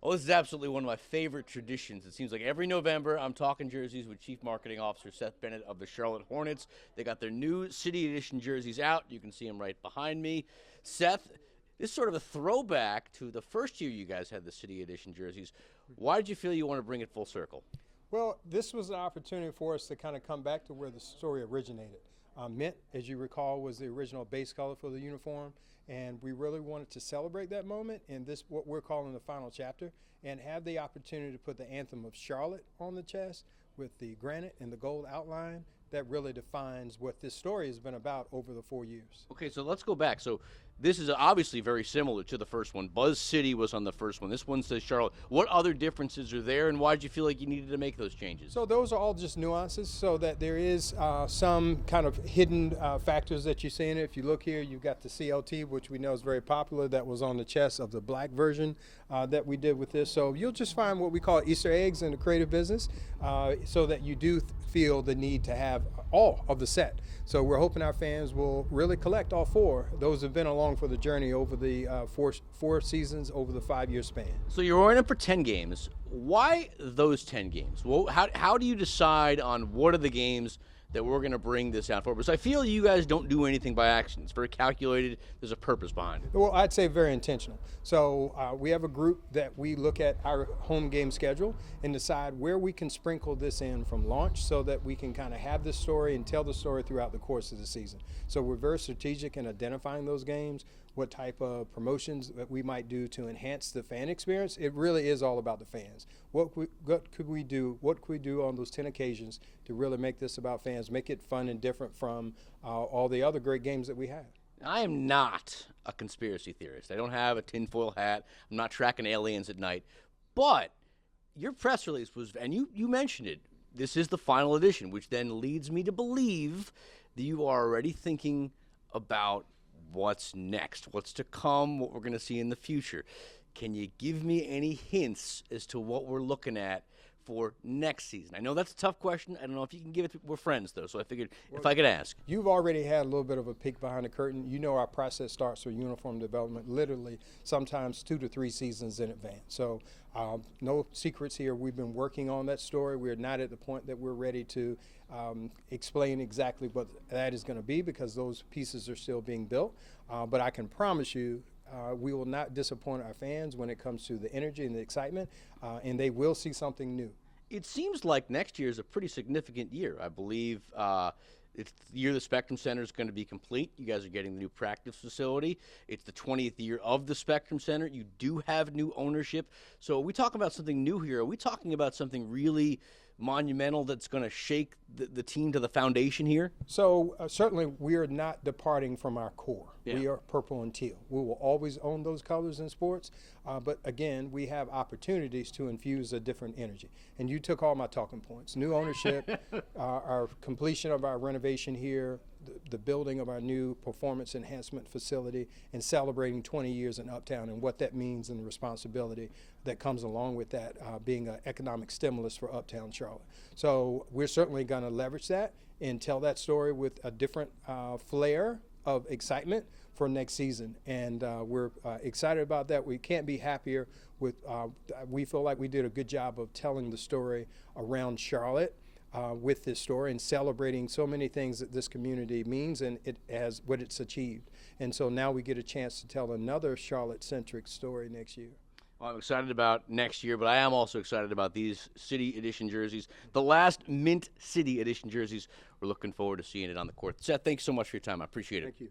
Well, this is absolutely one of my favorite traditions. It seems like every November I'm talking jerseys with Chief Marketing Officer Seth Bennett of the Charlotte Hornets. They got their new City Edition jerseys out. You can see them right behind me. Seth, this is sort of a throwback to the first year you guys had the City Edition jerseys. Why did you feel you want to bring it full circle? Well, this was an opportunity for us to kind of come back to where the story originated. Mint, as you recall, was the original base color for the uniform, and we really wanted to celebrate that moment in this, what we're calling the final chapter, and have the opportunity to put the anthem of Charlotte on the chest with the granite and the gold outline that really defines what this story has been about over the 4 years. Okay, so let's go back. So this is obviously very similar to the first one. Buzz City was on the first one. This one says Charlotte. What other differences are there, and why did you feel like you needed to make those changes? So those are all just nuances, so that there is some kind of hidden factors that you see in it. If you look here, you've got the CLT, which we know is very popular. That was on the chest of the black version that we did with this. So you'll just find what we call Easter eggs in the creative business, so that you do feel the need to have all of the set. So we're hoping our fans will really collect all four. Those have been along for the journey over the four seasons over the 5-year span. So you're wearing them for 10 games. Why those 10 games? Well, how do you decide on what are the games that we're going to bring this out for? Because I feel you guys don't do anything by accident. It's very calculated. There's a purpose behind it. Well, I'd say very intentional. So we have a group that we look at our home game schedule and decide where we can sprinkle this in from launch so that we can kind of have this story and tell the story throughout the course of the season. So we're very strategic in identifying those games, what type of promotions that we might do to enhance the fan experience. It really is all about the fans. What could we do on those 10 occasions to really make this about fans, make it fun and different from all the other great games that we have? I am not a conspiracy theorist. I don't have a tinfoil hat. I'm not tracking aliens at night. But your press release was, and you mentioned it, this is the final edition, which then leads me to believe that you are already thinking about what's next, what's to come, what we're going to see in the future. Can you give me any hints as to what we're looking at for next season? I know that's a tough question. I don't know if you can give it to, we're friends, though, so I figured if I could ask. You've already had a little bit of a peek behind the curtain. You know our process starts with uniform development literally sometimes 2 to 3 seasons in advance. So no secrets here. We've been working on that story. We're not at the point that we're ready to explain exactly what that is going to be because those pieces are still being built. But I can promise you we will not disappoint our fans when it comes to the energy and the excitement, and they will see something new. It seems like next year is a pretty significant year. I believe it's the year the Spectrum Center is going to be complete. You guys are getting the new practice facility. It's the 20th year of the Spectrum Center. You do have new ownership. So are we talking about something new here? Are we talking about something really monumental that's going to shake the team to the foundation here? So certainly we are not departing from our core. Yeah. We are purple and teal. We will always own those colors in sports, but again, we have opportunities to infuse a different energy. And you took all my talking points. New ownership, our completion of our renovation here, the building of our new performance enhancement facility, and celebrating 20 years in Uptown and what that means and the responsibility that comes along with that being an economic stimulus for Uptown Charlotte. So we're certainly going to leverage that and tell that story with a different flair of excitement for next season. And we're excited about that. We can't be happier with, we feel like we did a good job of telling the story around Charlotte with this story and celebrating so many things that this community means and it has what it's achieved. And so now we get a chance to tell another Charlotte-centric story next year. Well, I'm excited about next year, but I am also excited about these City Edition jerseys. The last Mint City Edition jerseys. We're looking forward to seeing it on the court. Seth, thanks so much for your time. I appreciate it. Thank you.